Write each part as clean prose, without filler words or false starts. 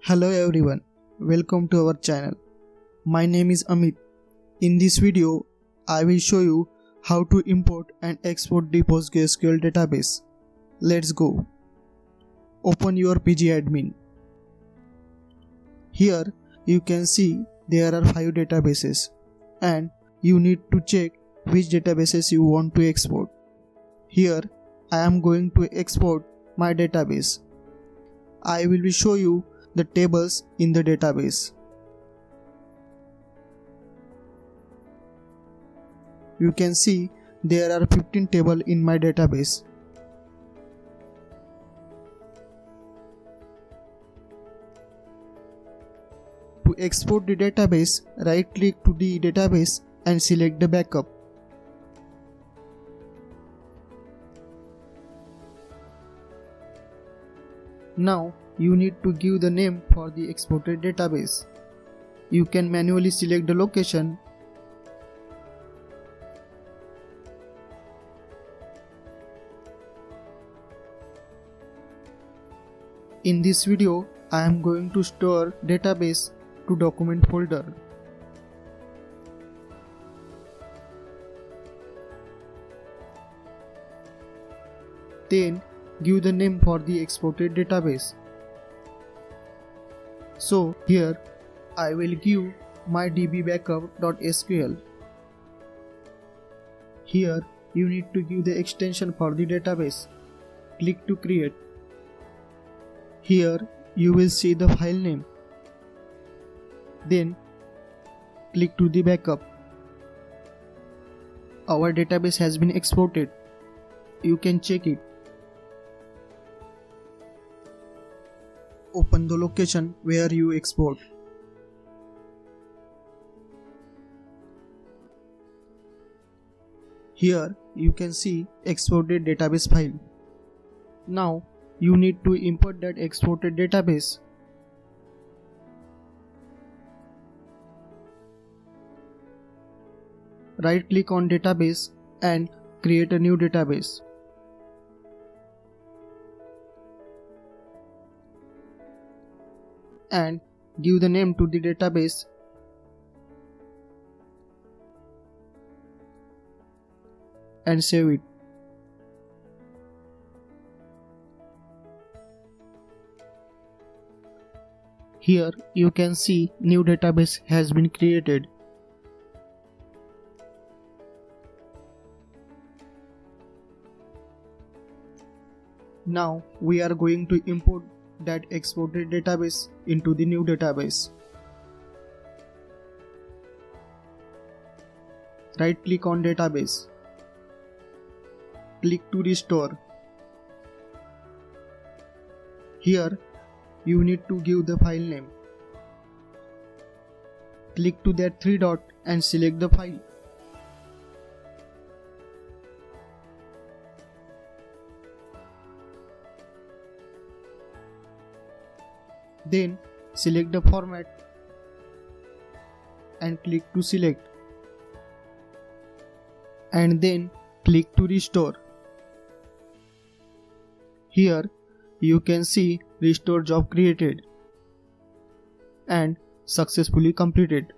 Hello everyone, welcome to our channel. My name is Amit. In this video, I will show you how to import and export the PostgreSQL database. Let's go. Open your pgadmin. Here you can see there are 5 databases and you need to check which databases you want to export. Here I am going to export my database. I will show you the tables in the database. You can see there are 15 tables in my database. To export the database, right click to the database and select the backup. Now you need to give the name for the exported database. You can manually select the location. In this video, I am going to store database to document folder. Then give the name for the exported database. So here I will give my dbbackup.sql. Here you need to give the extension for the database. Click to create. Here you will see the file name. Then click to the backup. Our database has been exported. You can check it. Open the location where you export. Here you can see exported database file. Now you need to import that exported database. Right click on database and create a new database. And give the name to the database and save it. Here you can see new database has been created. Now we are going to import that exported database into the new database. Right click on database. Click to restore. Here you need to give the file name. Click to that 3 dot and select the file. Then select the format and click to select. And then click to restore. Here you can see restore job created and successfully completed.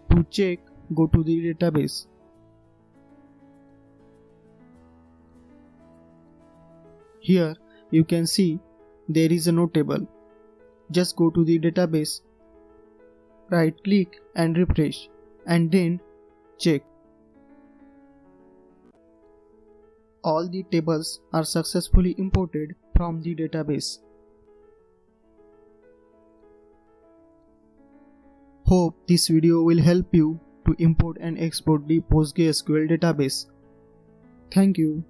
To check, go to the database. Here you can see there is no table. Just go to the database, right click and refresh, and then check. All the tables are successfully imported from the database. Hope this video will help you to import and export the PostgreSQL database. Thank you.